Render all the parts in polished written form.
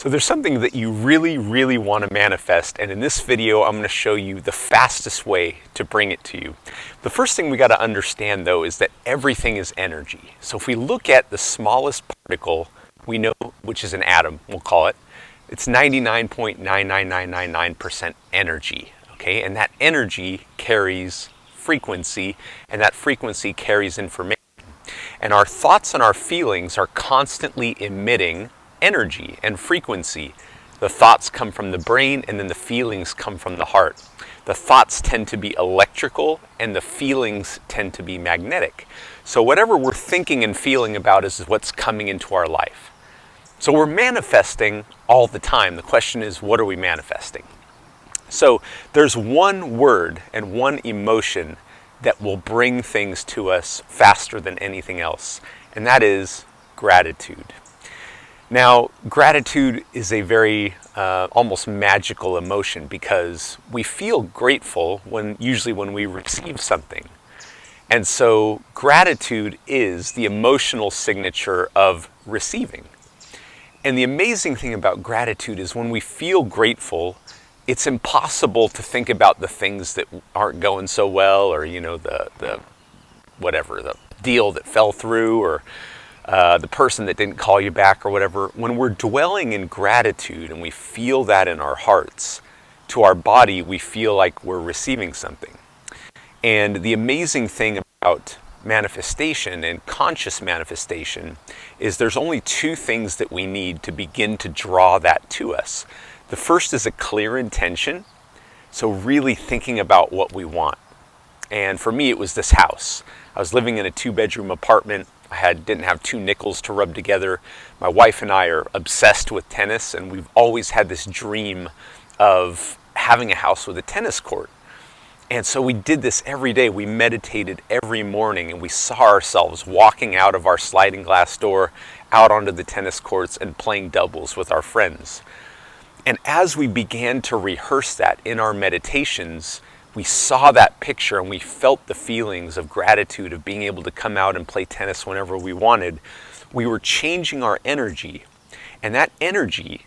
So there's something that you really, really want to manifest, and in this video I'm going to show you the fastest way to bring it to you. The first thing we got to understand though is that everything is energy. So if we look at the smallest particle we know, which is an atom, we'll call it, it's 99.99999% energy, okay? And that energy carries frequency, and that frequency carries information. And our thoughts and our feelings are constantly emitting energy and frequency. The thoughts come from the brain, and then the feelings come from the heart. The thoughts tend to be electrical and the feelings tend to be magnetic. So whatever we're thinking and feeling about is what's coming into our life. So we're manifesting all the time. The question is, what are we manifesting? So there's one word and one emotion that will bring things to us faster than anything else, and that is gratitude. Now, gratitude is a very almost magical emotion because we feel grateful usually when we receive something. And so gratitude is the emotional signature of receiving. And the amazing thing about gratitude is when we feel grateful, it's impossible to think about the things that aren't going so well, or the deal that fell through, or the person that didn't call you back or whatever. When we're dwelling in gratitude and we feel that in our hearts, to our body we feel like we're receiving something. And the amazing thing about manifestation and conscious manifestation is there's only two things that we need to begin to draw that to us. The first is a clear intention, so really thinking about what we want. And for me it was this house. I was living in a 2-bedroom apartment. I didn't have 2 nickels to rub together. My wife and I are obsessed with tennis, and we've always had this dream of having a house with a tennis court. And so we did this every day. We meditated every morning, and we saw ourselves walking out of our sliding glass door out onto the tennis courts and playing doubles with our friends. And as we began to rehearse that in our meditations, we saw that picture and we felt the feelings of gratitude of being able to come out and play tennis whenever we wanted. We were changing our energy, and that energy,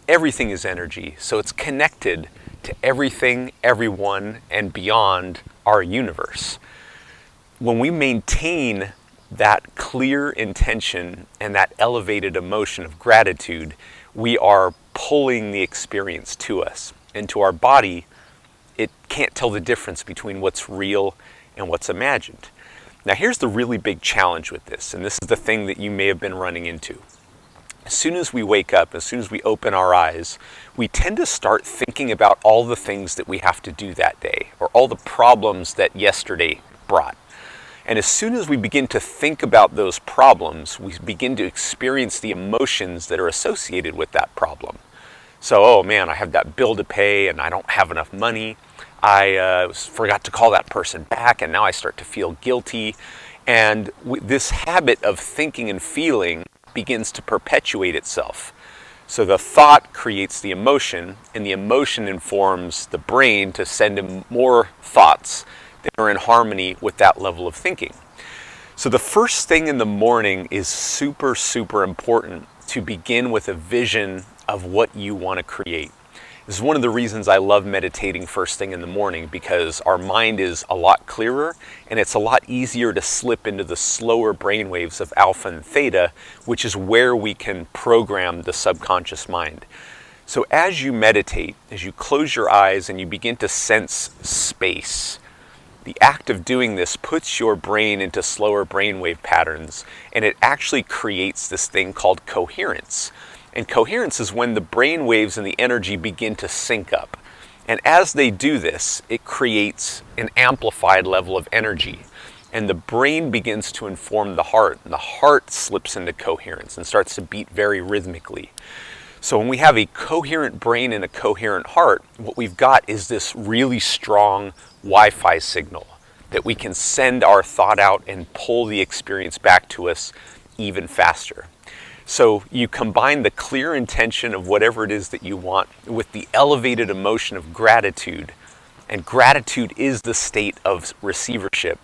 everything is energy, so it's connected to everything, everyone, and beyond our universe. When we maintain that clear intention and that elevated emotion of gratitude, we are pulling the experience to us. And to our body, it can't tell the difference between what's real and what's imagined. Now here's the really big challenge with this, and this is the thing that you may have been running into. As soon as we wake up, as soon as we open our eyes, we tend to start thinking about all the things that we have to do that day, or all the problems that yesterday brought. And as soon as we begin to think about those problems, we begin to experience the emotions that are associated with that problem. So, oh man, I have that bill to pay and I don't have enough money. I forgot to call that person back, and now I start to feel guilty. And this habit of thinking and feeling begins to perpetuate itself. So the thought creates the emotion, and the emotion informs the brain to send in more thoughts that are in harmony with that level of thinking. So the first thing in the morning is super, super important to begin with a vision of what you want to create. This is one of the reasons I love meditating first thing in the morning, because our mind is a lot clearer and it's a lot easier to slip into the slower brain waves of alpha and theta, which is where we can program the subconscious mind. So as you meditate, as you close your eyes and you begin to sense space, the act of doing this puts your brain into slower brainwave patterns, and it actually creates this thing called coherence. And coherence is when the brain waves and the energy begin to sync up. And as they do this, it creates an amplified level of energy. And the brain begins to inform the heart, and the heart slips into coherence and starts to beat very rhythmically. So when we have a coherent brain and a coherent heart, what we've got is this really strong Wi-Fi signal that we can send our thought out and pull the experience back to us even faster. So you combine the clear intention of whatever it is that you want with the elevated emotion of gratitude, and gratitude is the state of receivership.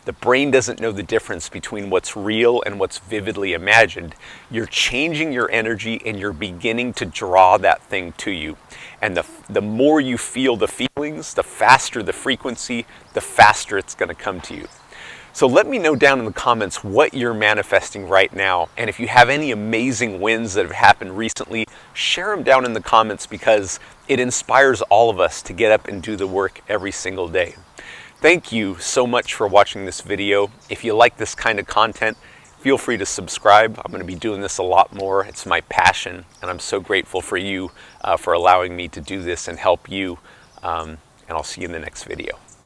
The brain doesn't know the difference between what's real and what's vividly imagined. You're changing your energy and you're beginning to draw that thing to you. And the more you feel the feelings, the faster the frequency, the faster it's going to come to you. So let me know down in the comments what you're manifesting right now. And if you have any amazing wins that have happened recently, share them down in the comments, because it inspires all of us to get up and do the work every single day. Thank you so much for watching this video. If you like this kind of content, feel free to subscribe. I'm going to be doing this a lot more. It's my passion, and I'm so grateful for you for allowing me to do this and help you. And I'll see you in the next video.